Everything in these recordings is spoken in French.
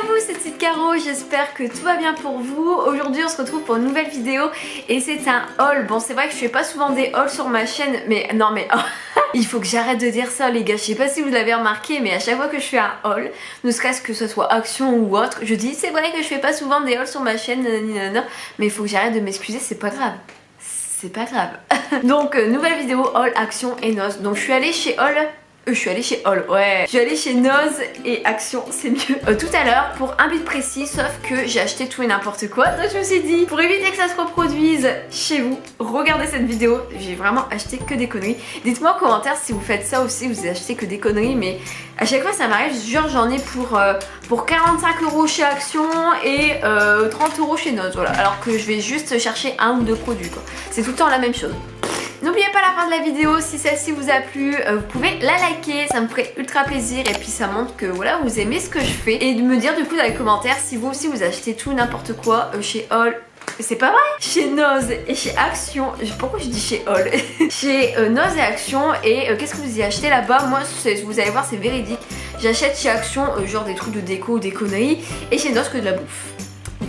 vous, c'est Petite Caro, j'espère que tout va bien pour vous. Aujourd'hui on se retrouve pour une nouvelle vidéo et c'est un haul. Bon c'est vrai que je fais pas souvent des hauls sur ma chaîne, mais non mais oh, il faut que j'arrête de dire ça les gars. Je sais pas si vous l'avez remarqué, mais à chaque fois que je fais un haul, ne serait-ce que ce soit action ou autre, je dis c'est vrai que je fais pas souvent des hauls sur ma chaîne, mais il faut que j'arrête de m'excuser, c'est pas grave. C'est pas grave. Donc nouvelle vidéo haul, action et noz. Donc je suis allée chez haul. Je suis allée chez Haul, ouais. Je suis allée chez Noz et Action, c'est mieux. Tout à l'heure pour un but précis, sauf que j'ai acheté tout et n'importe quoi. Donc je me suis dit, pour éviter que ça se reproduise chez vous, regardez cette vidéo. J'ai vraiment acheté que des conneries. Dites-moi en commentaire si vous faites ça aussi, vous achetez que des conneries. Mais à chaque fois ça m'arrive, genre j'en ai pour 45 € chez Action et 30 € chez Noz. Voilà. Alors que je vais juste chercher un ou deux produits quoi. C'est tout le temps la même chose. N'oubliez pas la fin de la vidéo, si celle-ci vous a plu, vous pouvez la liker, ça me ferait ultra plaisir et puis ça montre que voilà vous aimez ce que je fais. Et de me dire du coup dans les commentaires si vous aussi vous achetez tout n'importe quoi chez Haul. C'est pas vrai. Chez Noz et chez Action. Pourquoi je dis chez Haul? Chez Noz et Action. Et qu'est-ce que vous y achetez là-bas? Moi vous allez voir c'est véridique. J'achète chez Action genre des trucs de déco ou des conneries. Et chez Noz que de la bouffe.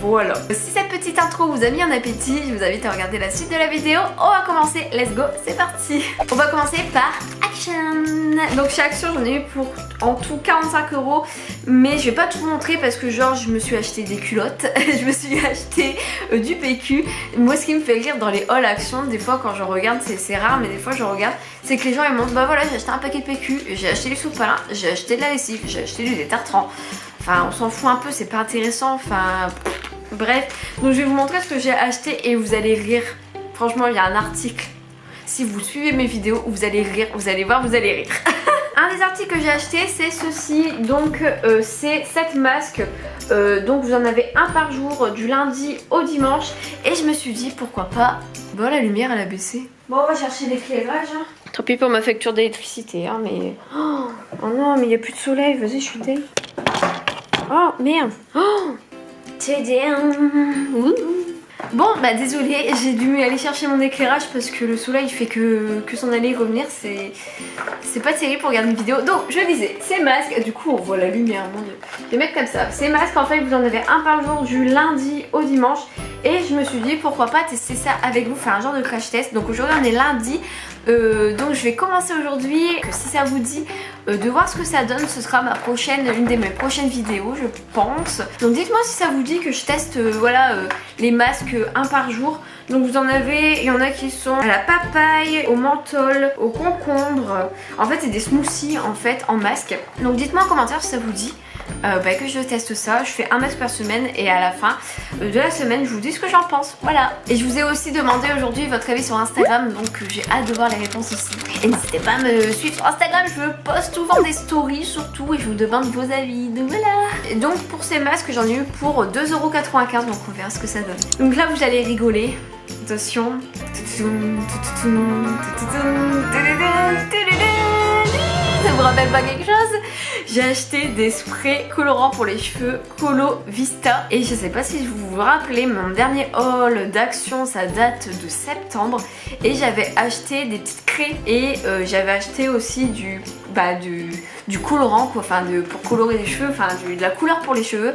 Voilà. Si cette petite intro vous a mis en appétit, je vous invite à regarder la suite de la vidéo. On va commencer, let's go, c'est parti. On va commencer par Action. Donc chez Action j'en ai eu pour en tout 45 €, mais je vais pas tout vous montrer parce que genre je me suis acheté des culottes, je me suis acheté du PQ. Moi ce qui me fait rire dans les hauls Action, des fois quand je regarde, c'est rare mais des fois je regarde, c'est que les gens ils montrent bah voilà j'ai acheté un paquet de PQ, j'ai acheté du sous-palin, j'ai acheté de la lessive, j'ai acheté du détartrant. Enfin on s'en fout un peu, c'est pas intéressant, enfin bref. Donc je vais vous montrer ce que j'ai acheté et vous allez rire. Franchement il y a un article, si vous suivez mes vidéos, vous allez rire, vous allez voir, vous allez rire. Un des articles que j'ai acheté c'est ceci, donc c'est 7 masques. Donc vous en avez un par jour du lundi au dimanche. Et je me suis dit pourquoi pas. Bon la lumière elle a baissé. Bon on va chercher l'éclairage hein. Tant pis pour ma facture d'électricité hein, mais... Oh non mais il n'y a plus de soleil, vas-y je suis dé. Oh merde. Oh bon bah désolée, j'ai dû aller chercher mon éclairage parce que le soleil fait que s'en aller et revenir, c'est pas terrible pour regarder une vidéo. Donc je disais, ces masques, du coup on voit la lumière, mon dieu. Je vais mettre comme ça, ces masques en fait vous en avez un par jour du lundi au dimanche. Et je me suis dit pourquoi pas tester ça avec vous, faire un genre de crash test. Donc aujourd'hui on est lundi, donc je vais commencer aujourd'hui. Si ça vous dit de voir ce que ça donne, ce sera une de mes prochaines vidéos je pense. Donc dites-moi si ça vous dit que je teste voilà les masques un par jour. Donc vous en avez, il y en a qui sont à la papaye, au menthol, au concombre. En fait c'est des smoothies en fait en masque. Donc dites-moi en commentaire si ça vous dit. Que je teste ça, je fais un masque par semaine et à la fin de la semaine je vous dis ce que j'en pense, voilà. Et je vous ai aussi demandé aujourd'hui votre avis sur Instagram, donc j'ai hâte de voir les réponses aussi. Et n'hésitez pas à me suivre sur Instagram, je poste souvent des stories surtout et je vous demande vos avis, donc voilà. Et donc pour ces masques j'en ai eu pour 2,95 €, donc on verra ce que ça donne. Donc là vous allez rigoler, attention. Ça vous rappelle pas quelque chose? J'ai acheté des sprays colorants pour les cheveux Colo Vista. Et je sais pas si vous vous rappelez, mon dernier haul d'Action ça date de septembre. Et j'avais acheté des petites craies. Et j'avais acheté aussi du colorant quoi, enfin pour colorer les cheveux, enfin de la couleur pour les cheveux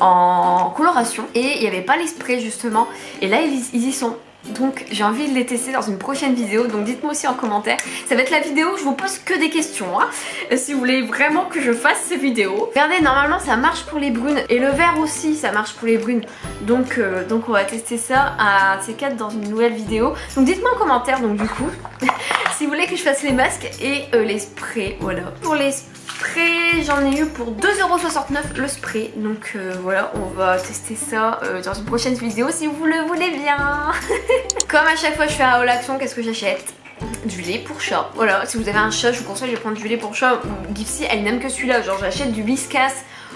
en coloration. Et il n'y avait pas les sprays justement. Et là ils y sont. Donc j'ai envie de les tester dans une prochaine vidéo, donc dites-moi aussi en commentaire. Ça va être la vidéo où je vous pose que des questions hein, si vous voulez vraiment que je fasse ces vidéos. Regardez, normalement ça marche pour les brunes et le vert aussi ça marche pour les brunes. Donc on va tester ça à ces 4 dans une nouvelle vidéo. Donc dites-moi en commentaire donc du coup si vous voulez que je fasse les masques et les sprays, voilà. Pour les sprays j'en ai eu pour 2,69 € le spray. Donc voilà, on va tester ça dans une prochaine vidéo si vous le voulez bien. Comme à chaque fois je fais un haul Action, qu'est-ce que j'achète? Du lait pour chat. Voilà, si vous avez un chat je vous conseille de prendre du lait pour chat. Gipsy elle n'aime que celui-là, genre j'achète du Whiskas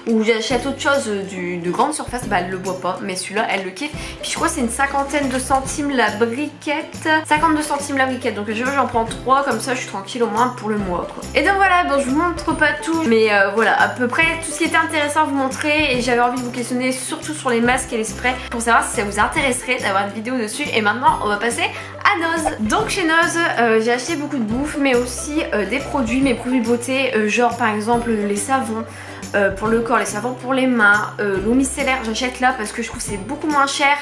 ou j'achète autre chose de grande surface, bah elle le boit pas, mais celui-là elle le kiffe. Puis je crois que c'est une cinquantaine de centimes la briquette, 52 centimes la briquette, donc j'en prends 3 comme ça je suis tranquille au moins pour le mois quoi. Et donc voilà, bon je vous montre pas tout, mais voilà à peu près tout ce qui était intéressant à vous montrer. Et j'avais envie de vous questionner surtout sur les masques et les sprays pour savoir si ça vous intéresserait d'avoir une vidéo dessus. Et maintenant on va passer à Noz. Donc chez Noz j'ai acheté beaucoup de bouffe mais aussi des produits, mes produits beauté, genre par exemple les savons, pour le corps, les savons pour les mains, l'eau micellaire, j'achète là parce que je trouve que c'est beaucoup moins cher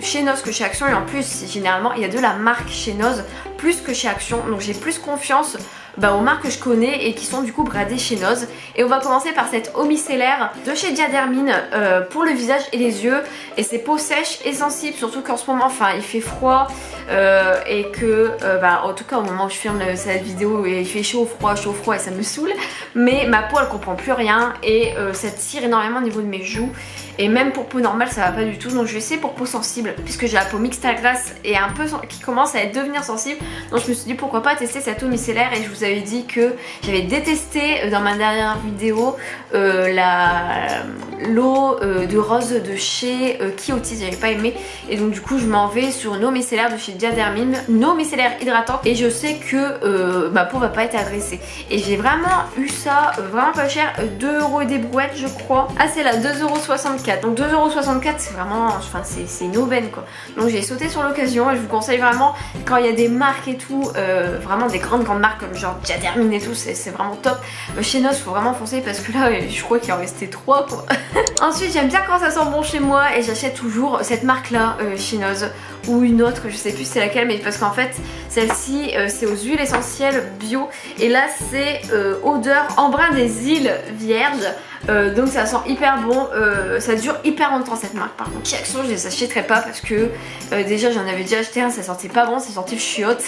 chez Noz que chez Action, et en plus généralement il y a de la marque chez Noz plus que chez Action, donc j'ai plus confiance aux marques que je connais et qui sont du coup bradées chez Noz. Et on va commencer par cette eau micellaire de chez Diadermine pour le visage et les yeux, et c'est peau sèche et sensible, surtout qu'en ce moment il fait froid et que en tout cas au moment où je filme cette vidéo il fait chaud froid et ça me saoule, mais ma peau elle comprend plus rien et ça tire énormément au niveau de mes joues, et même pour peau normale ça va pas du tout, donc je vais essayer pour peau sensible puisque j'ai la peau mixte à glace et un peu qui commence à devenir sensible, donc je me suis dit pourquoi pas tester cette eau micellaire. Et je vous avais dit que j'avais détesté dans ma dernière vidéo l'eau de rose de chez Kiotis, j'avais pas aimé, et donc du coup je m'en vais sur une eau micellaire de chez Diadermine, une eau micellaire hydratante, et je sais que ma peau va pas être agressée, et j'ai vraiment eu ça vraiment pas cher, 2€ et des brouettes je crois. Ah c'est là, 2,64€, donc 2,64€ c'est vraiment, enfin c'est une aubaine quoi, donc j'ai sauté sur l'occasion et je vous conseille vraiment quand il y a des marques et tout, vraiment des grandes marques comme genre Diadermine et tout, c'est vraiment top. Chez Noz faut vraiment foncer parce que là je crois qu'il en restait 3 quoi. Ensuite j'aime bien quand ça sent bon chez moi et j'achète toujours cette marque là chez Noz, ou une autre, je sais plus c'est laquelle, mais parce qu'en fait celle-ci c'est aux huiles essentielles bio, et là c'est odeur embrun des îles vierges. Donc ça sent hyper bon, ça dure hyper longtemps cette marque. Par contre chez Action je les achèterai pas parce que déjà j'en avais déjà acheté un, ça sentait pas bon, ça sentait le chiotte.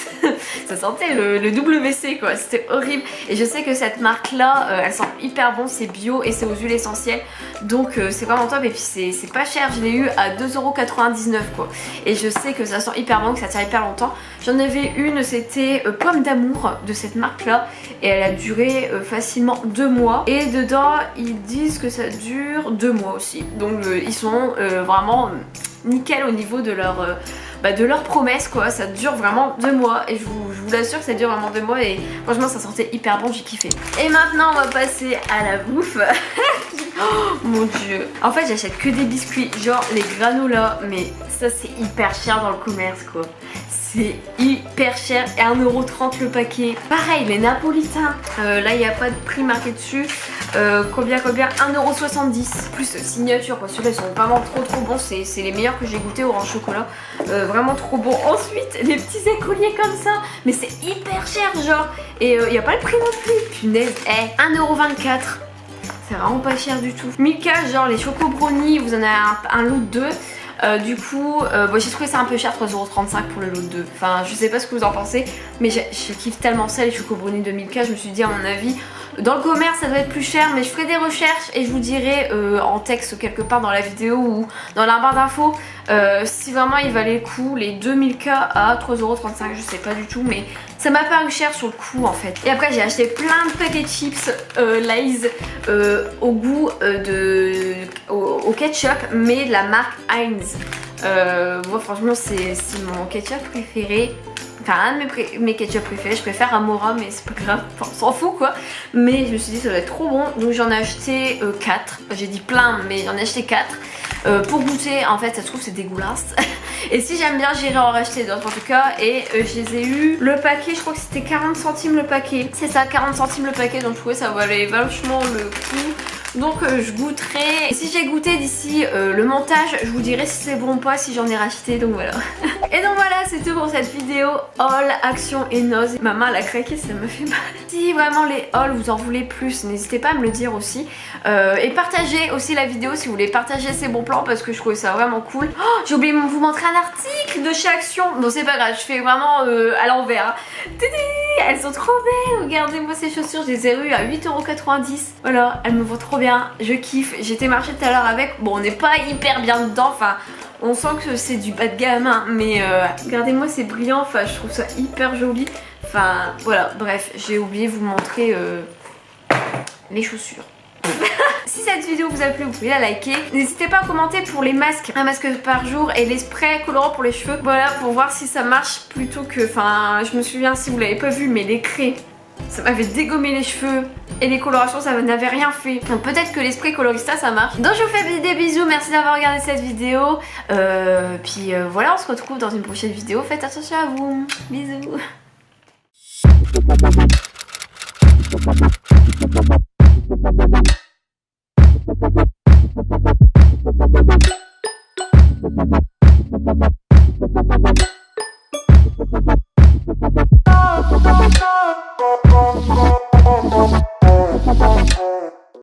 Ça sentait le WC quoi, c'était horrible. Et je sais que cette marque là elle sent hyper bon, c'est bio et c'est aux huiles essentielles, donc c'est vraiment top. Et puis c'est pas cher, je l'ai eu à 2,99€ quoi, et je sais que ça sent hyper bon, que ça tient hyper longtemps. J'en avais une, c'était Pomme d'amour de cette marque là, et elle a duré facilement 2 mois, et dedans ils disent que ça dure 2 mois aussi, donc ils sont vraiment nickel au niveau de leur promesse quoi, ça dure vraiment 2 mois, et je vous l'assure que ça dure vraiment 2 mois, et franchement ça sentait hyper bon, j'ai kiffé. Et maintenant on va passer à la bouffe. Oh mon dieu, en fait j'achète que des biscuits, genre les granolas, mais ça c'est hyper cher dans le commerce quoi. C'est hyper cher, et 1,30€ le paquet. Pareil les napolitains, là il n'y a pas de prix marqué dessus. Combien 1,70€ plus signature quoi. Ceux-là ils sont vraiment trop bons, c'est les meilleurs que j'ai goûté, orange chocolat, vraiment trop bon. Ensuite les petits écoliers comme ça, mais c'est hyper cher genre, et il n'y a pas le prix non plus, punaise. 1,24€, c'est vraiment pas cher du tout. Milka, genre les choco brownies, vous en avez un lot de 2. Du coup, j'ai trouvé ça un peu cher, 3,35€ pour le lot de 2. Enfin, je sais pas ce que vous en pensez, mais je kiffe tellement ça, les choco brownies de Milka. Je me suis dit, à mon avis, dans le commerce, ça doit être plus cher, mais je ferai des recherches et je vous dirai en texte quelque part dans la vidéo ou dans la barre d'infos si vraiment il valait le coup, les 2 Milka à 3,35€, je sais pas du tout, mais ça m'a paru cher sur le coup en fait. Et après j'ai acheté plein de paquets de chips Lay's au goût au ketchup, mais de la marque Heinz. Moi franchement c'est mon ketchup préféré. Enfin un de mes ketchup préférés, je préfère Amora mais c'est pas grave, enfin, on s'en fout quoi. Mais je me suis dit ça doit être trop bon, donc j'en ai acheté 4, j'ai dit plein mais j'en ai acheté 4 pour goûter. En fait ça se trouve c'est dégueulasse. Et si j'aime bien j'irai en racheter d'autres en tout cas, et je les ai eu le paquet, je crois que c'était 40 centimes le paquet. C'est ça, 40 centimes le paquet, donc je trouvais ça valait vachement le coup. Donc je goûterai, et si j'ai goûté d'ici le montage, je vous dirai si c'est bon ou pas, si j'en ai racheté, donc voilà. Et donc voilà, c'est tout pour cette vidéo haul Action et Noz. Ma main elle a craqué, ça me fait mal. Si vraiment les hauls vous en voulez plus, n'hésitez pas à me le dire aussi. Et partagez aussi la vidéo si vous voulez partager ces bons plans, parce que je trouvais ça vraiment cool. Oh, j'ai oublié de vous montrer un article de chez Action. Bon c'est pas grave, je fais vraiment à l'envers. Elles sont trop belles, regardez-moi ces chaussures, je les ai eues à 8,90€. Voilà, elles me vont trop bien, je kiffe. J'étais marché tout à l'heure avec, bon on n'est pas hyper bien dedans, enfin on sent que c'est du bas de gamme hein, mais regardez-moi c'est brillant, enfin je trouve ça hyper joli. Enfin voilà, bref, j'ai oublié de vous montrer les chaussures. Si cette vidéo vous a plu, vous pouvez la liker. N'hésitez pas à commenter pour les masques, un masque par jour et les sprays colorants pour les cheveux. Voilà, pour voir si ça marche plutôt que... Enfin, je me souviens, si vous l'avez pas vu, mais les craies, ça m'avait dégommé les cheveux. Et les colorations, ça n'avait rien fait. Donc peut-être que les sprays colorista, ça marche. Donc je vous fais des bisous, merci d'avoir regardé cette vidéo. Puis voilà, on se retrouve dans une prochaine vidéo. Faites attention à vous. Bisous.